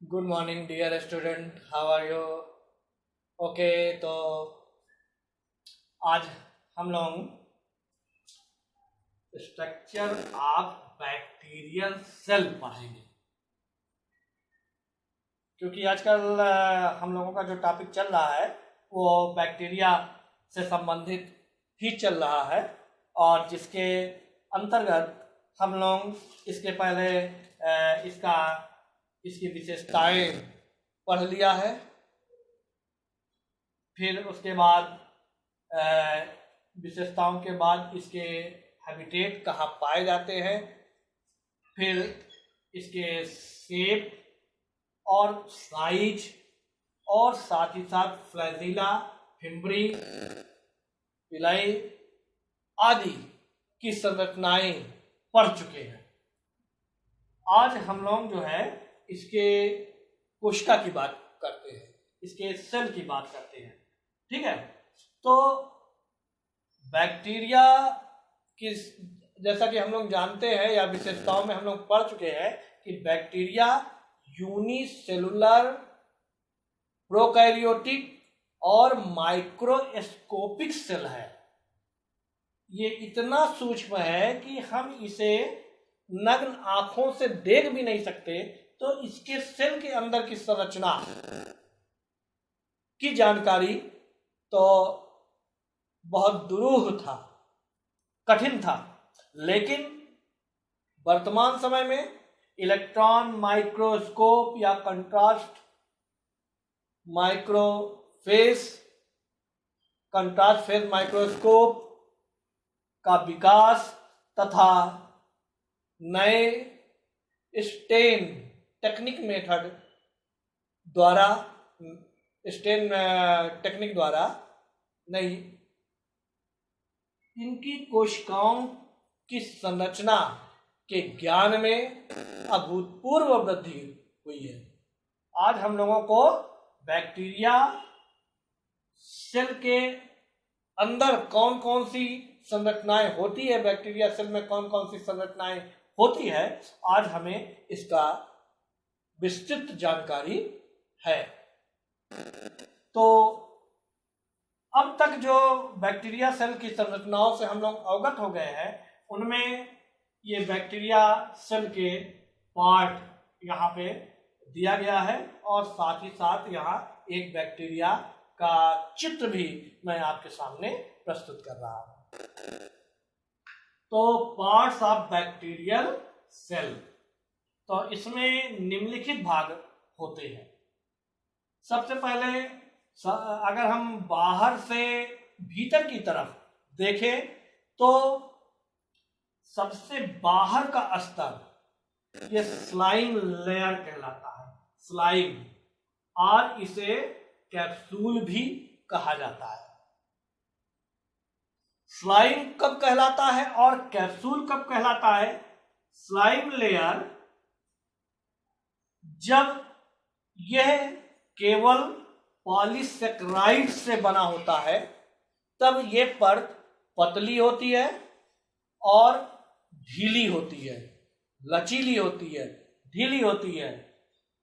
Good morning dear student, how are you? Okay, तो आज हम लोग स्ट्रक्चर ऑफ बैक्टीरियल सेल पढ़ेंगे। क्योंकि आजकल हम लोगों का जो टॉपिक चल रहा है वो बैक्टीरिया से संबंधित ही चल रहा है, और जिसके अंतर्गत हम लोग इसके पहले इसकी विशेषताएं पढ़ लिया है। फिर उसके बाद विशेषताओं के बाद इसके हैबिटेट कहाँ पाए जाते हैं, फिर इसके शेप और साइज, और साथ ही साथ फ्लैजिला, फिम्बरी, पिलाई आदि की संरचनाएं पढ़ चुके हैं। आज हम लोग जो है इसके कोशिका की बात करते हैं, इसके सेल की बात करते हैं। ठीक है, तो बैक्टीरिया की, जैसा कि हम लोग जानते हैं या विशेषताओं में हम लोग पढ़ चुके हैं कि बैक्टीरिया यूनिसेलुलर, प्रोकैरियोटिक और माइक्रोस्कोपिक सेल है। ये इतना सूक्ष्म है कि हम इसे नग्न आंखों से देख भी नहीं सकते, तो इसके सेल के अंदर की संरचना की जानकारी तो बहुत दुरूह था, कठिन था। लेकिन वर्तमान समय में इलेक्ट्रॉन माइक्रोस्कोप या कंट्रास्ट फेज माइक्रोस्कोप का विकास तथा नए स्टेन टेक्निक द्वारा नहीं, इनकी कोशिकाओं की संरचना के ज्ञान में अभूतपूर्व वृद्धि हुई है। आज हम लोगों को बैक्टीरिया सेल के अंदर कौन कौन सी संरचनाएं होती है, बैक्टीरिया सेल में कौन कौन सी संरचनाएं होती है, आज हमें इसका विस्तृत जानकारी है। तो अब तक जो बैक्टीरिया सेल की संरचनाओं से हम लोग अवगत हो गए हैं, उनमें ये बैक्टीरिया सेल के पार्ट यहाँ पे दिया गया है, और साथ ही साथ यहाँ एक बैक्टीरिया का चित्र भी मैं आपके सामने प्रस्तुत कर रहा हूँ। तो पार्ट्स ऑफ बैक्टीरियल सेल, तो इसमें निम्नलिखित भाग होते हैं। सबसे पहले अगर हम बाहर से भीतर की तरफ देखें तो सबसे बाहर का स्तर ये स्लाइम लेयर कहलाता है, स्लाइम, और इसे कैप्सूल भी कहा जाता है। स्लाइम कब कहलाता है और कैप्सूल कब कहलाता है? स्लाइम लेयर जब यह केवल पॉलीसेकेराइड से बना होता है, तब यह परत पतली होती है और ढीली होती है, लचीली होती है, ढीली होती है,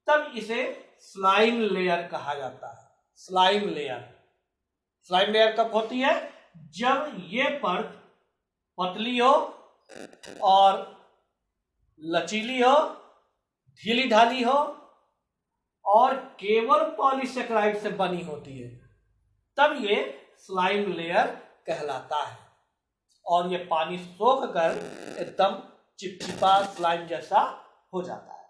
तब इसे स्लाइम लेयर कहा जाता है। स्लाइम लेयर कब होती है? जब ये परत पतली हो और लचीली हो, ढीली ढाली हो और केवल पॉलीसेकेराइड से बनी होती है, तब ये स्लाइम लेयर कहलाता है। और ये पानी सोख कर एकदम चिपचिपा स्लाइम जैसा हो जाता है।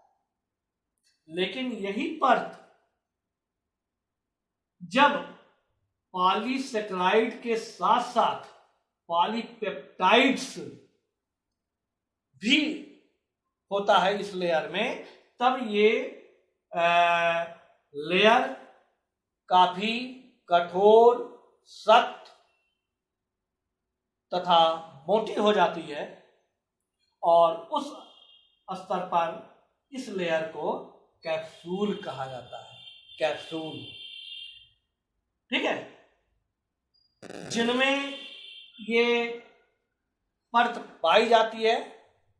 लेकिन यही परत जब पॉलीसेकेराइड के साथ साथ पॉलीपेप्टाइड्स भी होता है इस लेयर में, तब ये लेयर काफी कठोर, सख्त तथा मोटी हो जाती है, और उस स्तर पर इस लेयर को कैप्सूल कहा जाता है। कैप्सूल, ठीक है, जिनमें ये परत पाई जाती है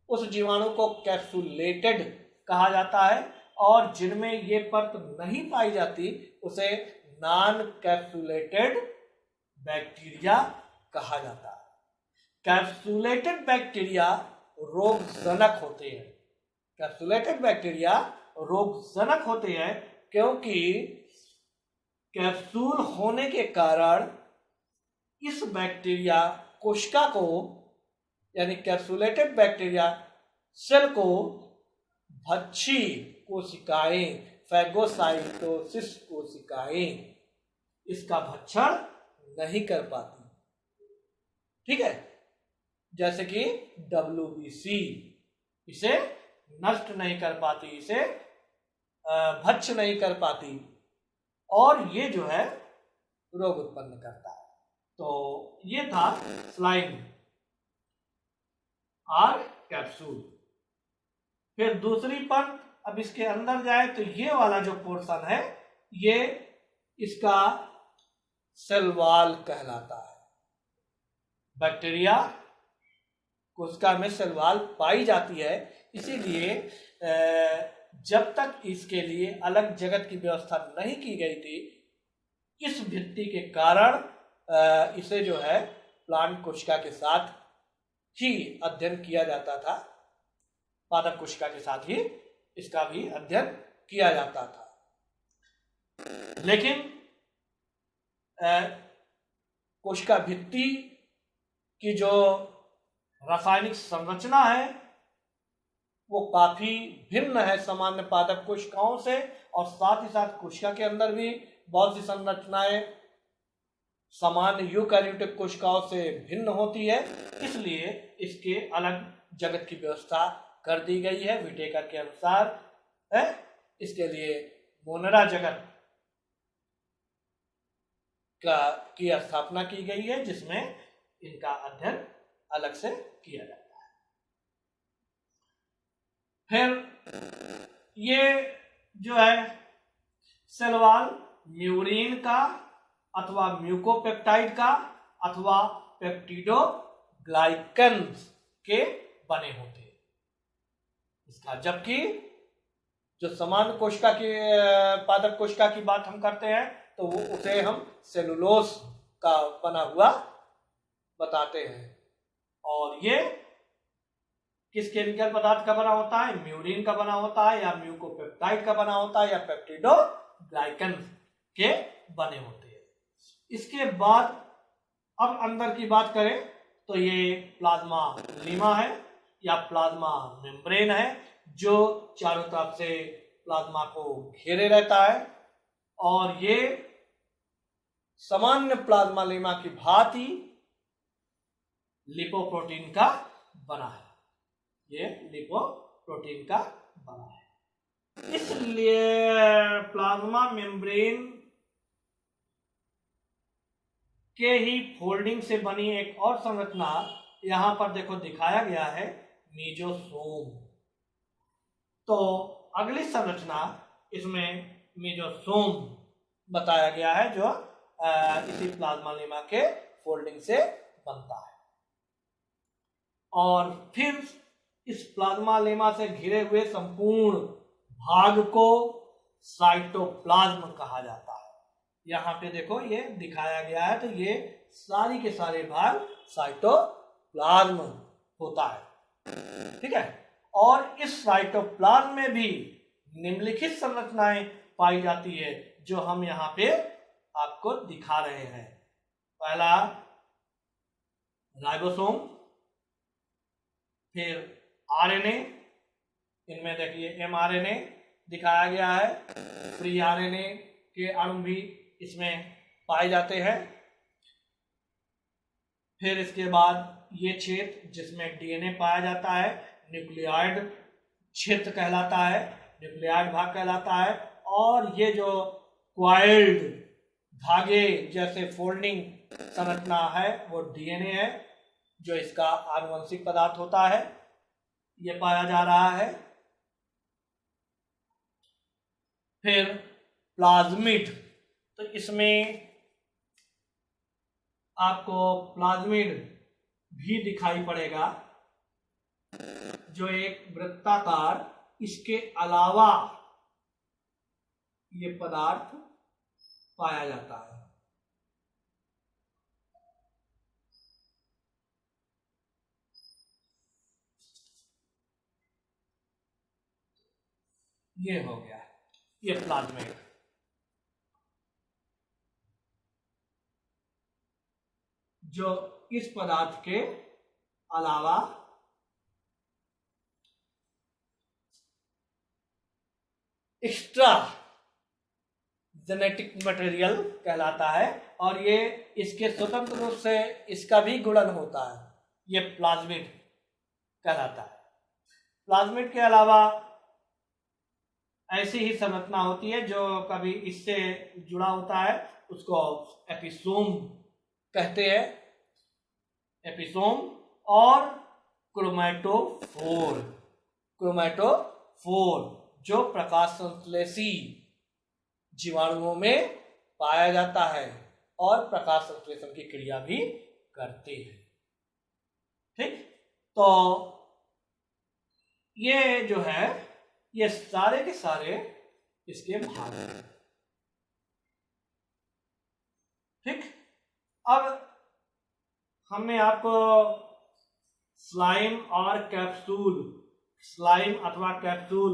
उस जीवाणु को कैप्सुलेटेड कहा जाता है, और जिनमें ये परत नहीं पाई जाती उसे नॉन कैप्सुलेटेड बैक्टीरिया कहा जाता है। कैप्सुलेटेड बैक्टीरिया रोगजनक होते हैं। कैप्सुलेटेड बैक्टीरिया रोगजनक होते हैं क्योंकि कैप्सूल होने के कारण इस बैक्टीरिया कोशिका को, यानी कैप्सुलेटेड बैक्टीरिया सेल को भक्षी कोशिकाएं, फैगोसाइटोसिस कोशिकाएं इसका भक्षण नहीं कर पाती। ठीक है, जैसे कि WBC इसे नष्ट नहीं कर पाती, इसे भक्ष नहीं कर पाती और ये जो है रोग उत्पन्न करता है। तो ये था स्लाइम और कैप्सूल। फिर दूसरी परत, अब इसके अंदर जाए तो ये वाला जो पोर्शन है ये इसका सेल वॉल कहलाता है। बैक्टीरिया कोशिका में सेल वॉल पाई जाती है, इसीलिए जब तक इसके लिए अलग जगत की व्यवस्था नहीं की गई थी, इस भित्ति के कारण इसे जो है प्लांट कोशिका के साथ ही अध्ययन किया जाता था, पादप कोशिका के साथ ही इसका भी अध्ययन किया जाता था। लेकिन कोशिका भित्ति की जो रासायनिक संरचना है वो काफी भिन्न है सामान्य पादप कोशिकाओं से, और साथ ही साथ कोशिका के अंदर भी बहुत सी संरचनाएं सामान्य यूकैरियोटिक कोशिकाओं से भिन्न होती है। इसलिए इसके अलग जगत की व्यवस्था कर दी गई है विटेकर के अनुसार है। इसके लिए मोनेरा जगत की स्थापना की गई है जिसमें इनका अध्ययन अलग से किया जाता है। फिर ये जो है सेल वॉल म्यूरिन का अथवा म्यूकोपेप्टाइड का अथवा पेप्टिडोग्लाइकन्स के बने होते हैं इसका, जबकि जो सामान्य कोशिका की पादप कोशिका की बात हम करते हैं तो वो उसे हम सेलुलोज का बना हुआ बताते हैं। और ये किस केमिकल पदार्थ का बना होता है? म्यूरिन का बना होता है, या म्यूकोपेप्टाइड का बना होता है, या पेप्टिडोग्लाइकन के बने होते हैं। इसके बाद अब अंदर की बात करें तो ये प्लाज्मा लीमा है या प्लाज्मा मेम्ब्रेन है जो चारों तरफ से प्लाज्मा को घेरे रहता है, और ये सामान्य प्लाज्मा लीमा की भांति लिपोप्रोटीन का बना है। ये लिपोप्रोटीन का बना है। इसलिए प्लाज्मा मेम्ब्रेन के ही फोल्डिंग से बनी एक और संरचना यहां पर देखो दिखाया गया है, मीजोसोम। तो अगली संरचना इसमें मीजोसोम बताया गया है जो इसी प्लाज्मा लीमा के फोल्डिंग से बनता है। और फिर इस प्लाज्मा लीमा से घिरे हुए संपूर्ण भाग को साइटोप्लाज्म कहा जाता है। यहाँ पे देखो ये दिखाया गया है, तो ये सारी के सारे भाग साइटोप्लाज्म होता है। ठीक है, और इस साइटोप्लाज्म में भी निम्नलिखित संरचनाएं पाई जाती है जो हम यहाँ पे आपको दिखा रहे हैं। पहला राइबोसोम, फिर आरएनए, इनमें देखिए एमआरएनए दिखाया गया है, फ्री आरएनए के अणु भी इसमें पाए जाते हैं। फिर इसके बाद ये क्षेत्र जिसमें डीएनए पाया जाता है न्यूक्लियोइड क्षेत्र कहलाता है, न्यूक्लियोइड भाग कहलाता है। और ये जो क्वाइल्ड धागे जैसे फोल्डिंग संरचना है वो डीएनए है जो इसका आनुवंशिक पदार्थ होता है, ये पाया जा रहा है। फिर प्लाज्मिड, तो इसमें आपको प्लाज्मिड भी दिखाई पड़ेगा जो एक वृत्ताकार, इसके अलावा ये पदार्थ पाया जाता है। ये हो गया, ये प्लाज्मिड। जो इस पदार्थ के अलावा एक्स्ट्रा जेनेटिक मटेरियल कहलाता है, और ये इसके स्वतंत्र रूप से इसका भी गुणन होता है, ये प्लाज्मिड कहलाता है। प्लाज्मिड के अलावा ऐसी ही संरचना होती है जो कभी इससे जुड़ा होता है, उसको एपिसोम कहते हैं, एपिसोम, और क्रोमैटोफोर, क्रोमैटोफोर जो प्रकाश संश्लेषी जीवाणुओं में पाया जाता है और प्रकाश संश्लेषण की क्रिया भी करते हैं। ठीक, तो ये जो है ये सारे के सारे इसके भाग हैं। ठीक, अब हमने आपको स्लाइम और कैप्सूल, स्लाइम अथवा कैप्सूल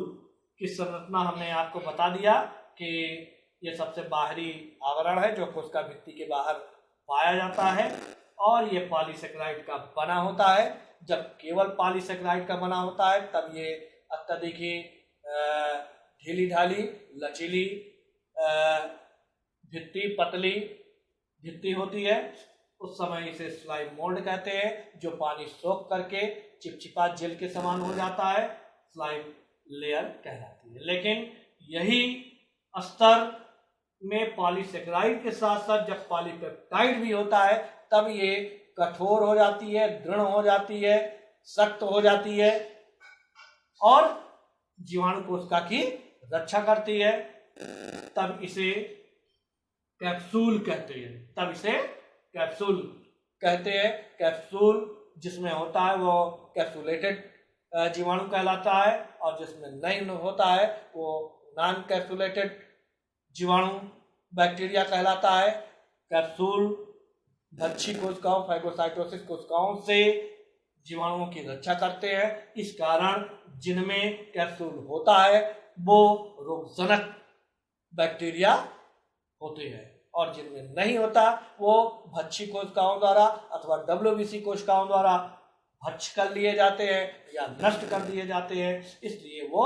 की संरचना हमने आपको बता दिया कि ये सबसे बाहरी आवरण है जो कोशिका भित्ति के बाहर पाया जाता है, और ये पॉलीसेकेराइड का बना होता है। जब केवल पॉलीसेकेराइड का बना होता है तब ये अत्यधिक ही ढीली ढाली लचीली भित्ति, पतली भित्ति होती है। उस समय इसे स्लाइम मोल्ड कहते हैं, जो पानी सोख करके चिपचिपा जेल के समान हो जाता है, स्लाइम लेयर कहलाती है। लेकिन यही स्तर में पॉलीसेकेराइड के साथ साथ जब पॉलीपेप्टाइड भी होता है तब ये कठोर हो जाती है, दृढ़ हो जाती है, सख्त हो जाती है, और जीवाणु कोशिका की रक्षा करती है। तब इसे कैप्सूल कहते हैं, तब इसे कैप्सूल कहते हैं। कैप्सूल जिसमें होता है वो कैप्सूलेटेड जीवाणु कहलाता है, और जिसमें नहीं होता है वो नॉन कैप्सूलेटेड जीवाणु बैक्टीरिया कहलाता है। कैप्सूल भक्षी कोशिकाओं, फैगोसाइटोसिस कोशिकाओं से जीवाणुओं की रक्षा करते हैं। इस कारण जिनमें कैप्सूल होता है वो रोगजनक बैक्टीरिया होते हैं, और जिनमें नहीं होता वो भक्षी कोशिकाओं द्वारा अथवा WBC कोशिकाओं द्वारा भक्ष कर लिए जाते हैं या नष्ट कर दिए जाते हैं। इसलिए वो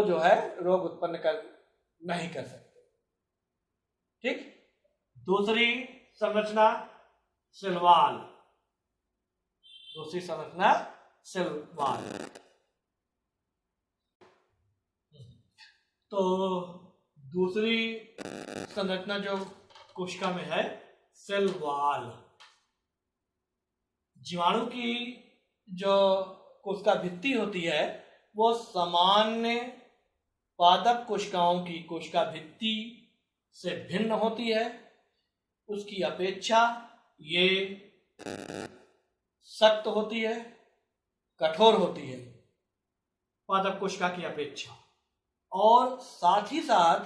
जो है रोग उत्पन्न नहीं कर सकते। ठीक, दूसरी संरचना सेल वॉल, दूसरी संरचना सेल वॉल। तो दूसरी संरचना जो कोशिका में है सेल वॉल। जीवाणु की जो कोशिका भित्ति होती है वो सामान्य पादप कोशिकाओं की कोशिका भित्ति से भिन्न होती है। उसकी अपेक्षा ये सख्त होती है, कठोर होती है पादप कोशिका की अपेक्षा, और साथ ही साथ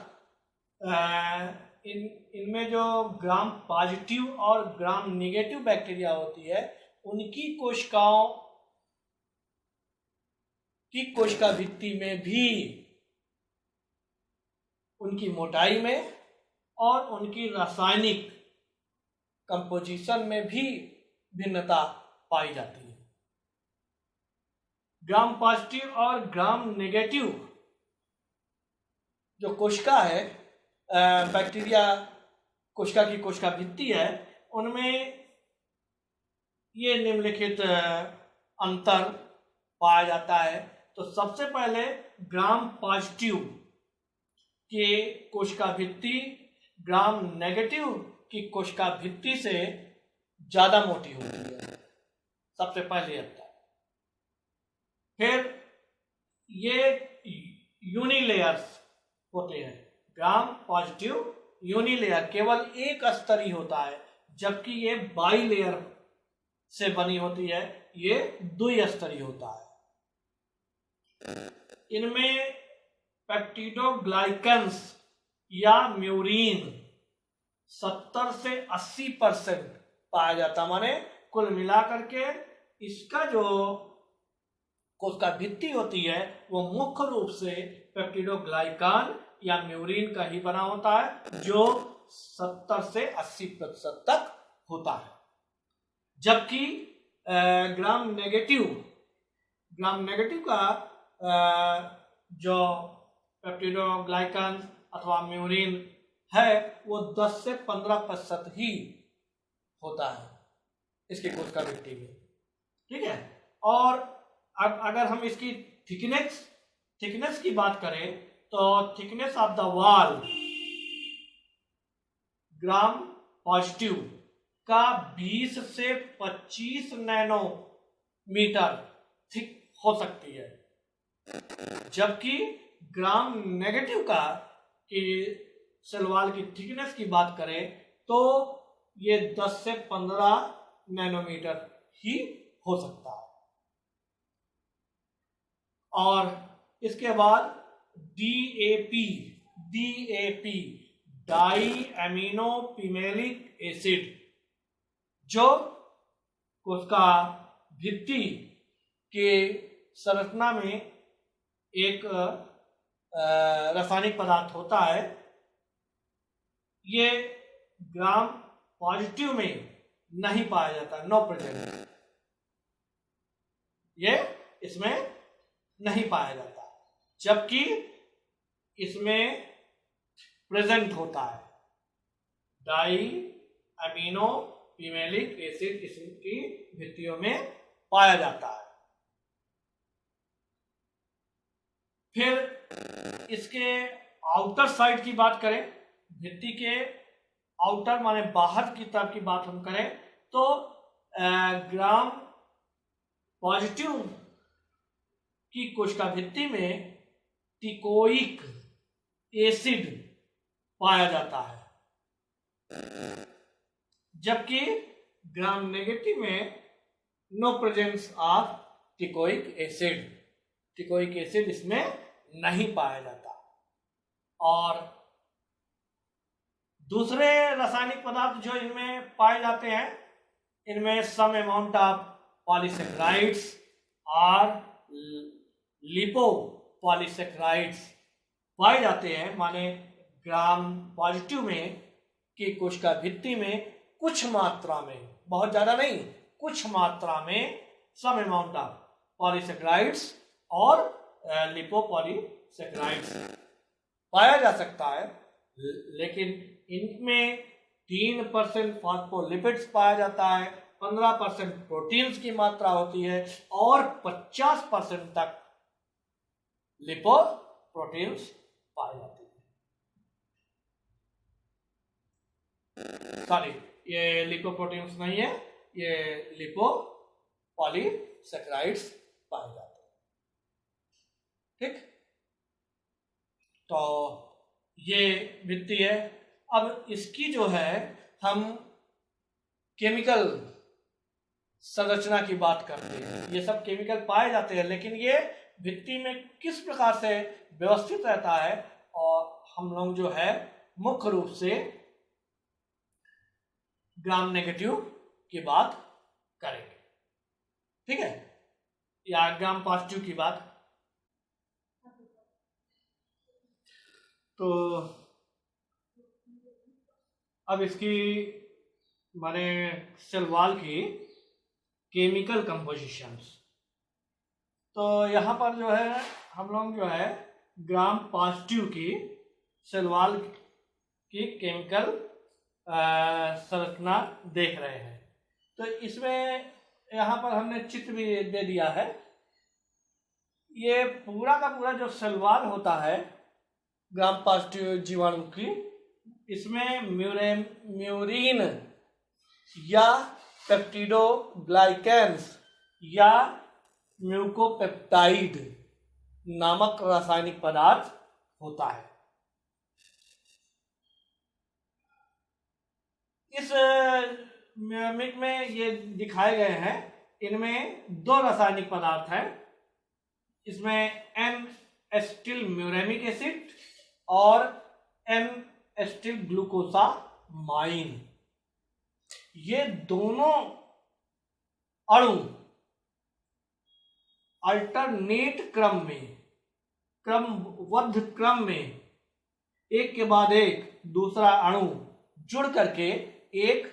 इनमें जो ग्राम पॉजिटिव और ग्राम नेगेटिव बैक्टीरिया होती है उनकी कोशिकाओं की कोशिका भित्ति में भी उनकी मोटाई में और उनकी रासायनिक कंपोजिशन में भी भिन्नता पाई जाती है। ग्राम पॉजिटिव और ग्राम नेगेटिव जो कोशिका है, बैक्टीरिया कोशिका की कोशिका भित्ति है, उनमें ये निम्नलिखित अंतर पाया जाता है। तो सबसे पहले ग्राम पॉजिटिव के कोशिका भित्ति ग्राम नेगेटिव की कोशिका भित्ति से ज्यादा मोटी होती है, सबसे पहले अंतर। फिर ये यूनिलेयर्स होते हैं। ग्राम पॉजिटिव यूनिलेयर केवल एक स्तरीय होता है, जबकि ये बाई लेयर से बनी होती है, ये द्विस्तरीय होता है। इनमें पेप्टिडोग्लाइकन्स या म्यूरिन 70 से 80% पाया जाता, माने कुल मिलाकर के इसका जो कोशिका भित्ति होती है वो मुख्य रूप से पेप्टिडोग्लाइकान या म्यूरिन का ही बना होता है, जो 70 से 80% तक होता है। जबकि ग्राम नेगेटिव का जो पेप्टिडोग्लाइकान अथवा म्यूरिन है वो 10 से 15% ही होता है इसकी कोशिका भित्ति में। ठीक है। और अब अगर हम इसकी थिकनेस की बात करें तो thickness of the wall gram positive का 20 से 25 नैनोमीटर थिक हो सकती है, जबकि ग्राम नेगेटिव का की सेल वॉल की थिकनेस की बात करें तो ये 10 से 15 नैनोमीटर ही हो सकता है। और इसके बाद DAP डाई एमिनो पिमेलिक एसिड, जो उसका भित्ति के संरचना में एक रासायनिक पदार्थ होता है, ये ग्राम पॉजिटिव में नहीं पाया जाता, नो प्रेजेंट, ये इसमें नहीं पाया जाता, जबकि इसमें प्रेजेंट होता है। डाई एमिनो पिमेलिक एसिड इसकी भित्तियों में पाया जाता है। फिर इसके आउटर साइड की बात करें, भित्ति के आउटर माने बाहर की तरफ की बात हम करें तो ग्राम पॉजिटिव की कोशिका भित्ति में टिकोइक एसिड पाया जाता है, जबकि ग्राम नेगेटिव में no presence of teichoic acid इसमें नहीं पाया जाता। और दूसरे रासायनिक पदार्थ जो इनमें पाए जाते हैं, इनमें सम अमाउंट ऑफ पॉलीसेक्राइड्स और लिपोपॉलीसेक्राइड्स पाए जाते हैं, माने ग्राम पॉजिटिव में की कोशिका भित्ति में कुछ मात्रा में, बहुत ज्यादा नहीं, कुछ मात्रा में सम अमाउंट ऑफ पॉलीसेक्राइड्स और लिपोपॉलीसेक्राइड्स पाया जा सकता है, लेकिन इनमें 3% फॉस्फोलिपिड्स पाया जाता है, 15% प्रोटीन्स की मात्रा होती है और 50% तक लिपोप्रोटीन्स पाए जाते हैं। सॉरी, ये लिपोप्रोटीन्स नहीं है, ये लिपोपॉलीसेक्राइड्स पाए जाते हैं। ठीक, तो ये भित्ति है। अब इसकी जो है हम केमिकल संरचना की बात करते हैं, ये सब केमिकल पाए जाते हैं, लेकिन ये भित्ति में किस प्रकार से व्यवस्थित रहता है, और हम लोग जो है मुख्य रूप से ग्राम नेगेटिव की बात करेंगे। ठीक है, या ग्राम पॉजिटिव की बात। तो अब इसकी माने सेल वॉल की केमिकल कंपोजिशंस, तो यहाँ पर जो है हम लोग जो है ग्राम पॉजिटिव की सेल वॉल की केमिकल संरचना देख रहे हैं। तो इसमें यहाँ पर हमने चित्र भी दे दिया है। ये पूरा का पूरा जो सेल वॉल होता है ग्राम पॉजिटिव जीवाणु की, इसमें म्यूरिन या पेप्टिडोग्लाइकेंस या म्यूकोपेप्टाइड नामक रासायनिक पदार्थ होता है। इस मिट में ये दिखाए गए हैं, इनमें दो रासायनिक पदार्थ हैं, इसमें एन एसिटिल म्यूरेमिक एसिड और एन एसिटिल ग्लूकोसामाइन, ये दोनों अणु अल्टरनेट क्रमबद्ध क्रम में एक के बाद एक दूसरा अणु जुड़ करके एक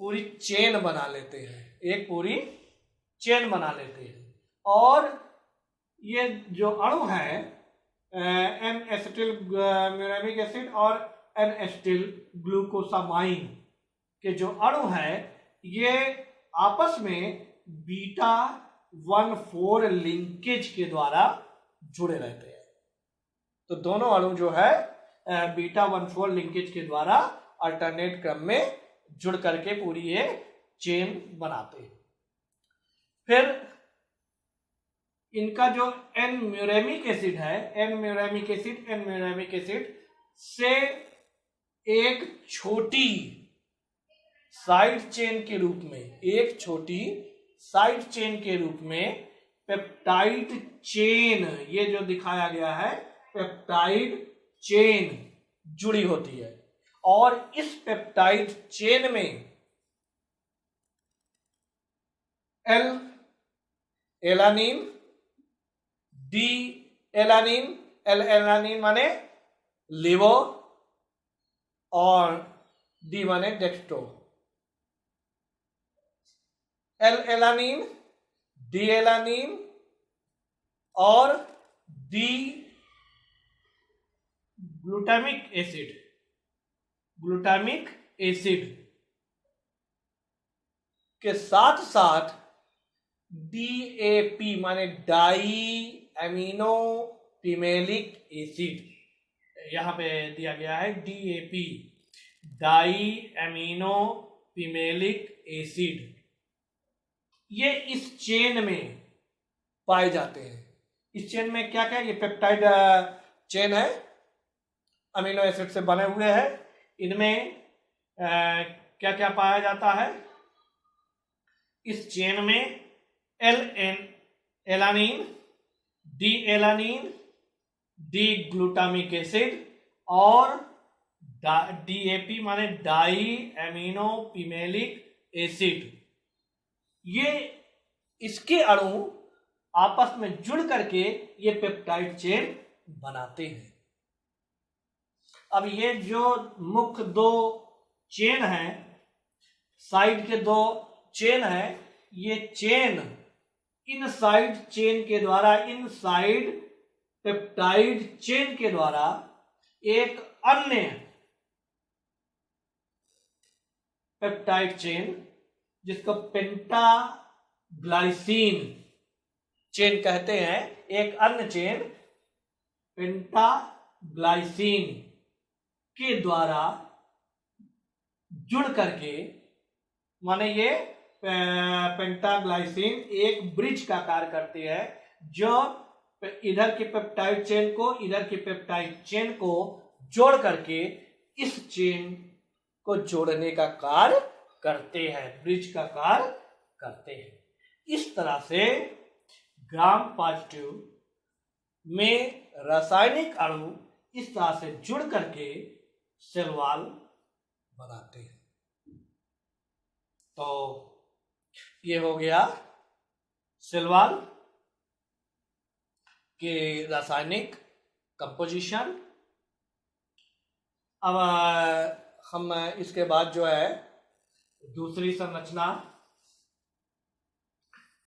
पूरी चेन बना लेते हैं, और ये जो अणु है एन एसिटिल म्यूरेमिक एसिड और एन एसिटिल ग्लूकोसामाइन के जो अणु है ये आपस में बीटा 1,4 लिंकेज के द्वारा जुड़े रहते हैं। तो दोनों अणु जो है बीटा 1,4 लिंकेज के द्वारा अल्टरनेट क्रम में जुड़ करके पूरी ये चेन बनाते हैं। फिर इनका जो एन म्यूरेमिक एसिड है, एन म्यूरेमिक एसिड से एक छोटी साइड चेन के रूप में पेप्टाइड चेन, ये जो दिखाया गया है पेप्टाइड चेन जुड़ी होती है, और इस पेप्टाइड चेन में L alanine, D alanine, L alanine माने लिवो और डी माने dextro, L alanine, D alanine और डी ग्लूटामिक एसिड के साथ साथ DAP माने डाई एमिनो पिमेलिक एसिड, यहां पे दिया गया है DAP, डाई एमिनो पिमेलिक एसिड, ये इस चेन में पाए जाते हैं। इस चेन में क्या क्या, ये पेप्टाइड चेन है, अमीनो एसिड से बने हुए हैं। इनमें क्या क्या पाया जाता है? इस चेन में alanine, D alanine, D glutamic acid और DAP माने डाई एमिनो पिमेलिक एसिड, ये इसके अणु आपस में जुड़ करके ये पेप्टाइड चेन बनाते हैं। अब ये जो मुख्य दो चेन है, साइड के दो चेन है, ये चेन इन साइड चेन के द्वारा, इन साइड पेप्टाइड चेन के द्वारा एक अन्य पेप्टाइड चेन जिसको पेंटाग्लाइसिन चेन कहते हैं, एक अन्य चेन पेंटाग्लाइसिन के द्वारा जुड़ करके, माने ये पेंटाग्लाइसिन एक ब्रिज का कार्य करती है, जो इधर की पेप्टाइड चेन को इधर की पेप्टाइड चेन को जोड़ करके इस चेन को जोड़ने का कार्य करते हैं, ब्रिज का कार्य करते हैं। इस तरह से ग्राम पॉजिटिव में रासायनिक अणु इस तरह से जुड़ करके सेल वॉल बनाते हैं। तो ये हो गया सेल वॉल के रासायनिक कंपोजिशन। अब हम इसके बाद जो है दूसरी संरचना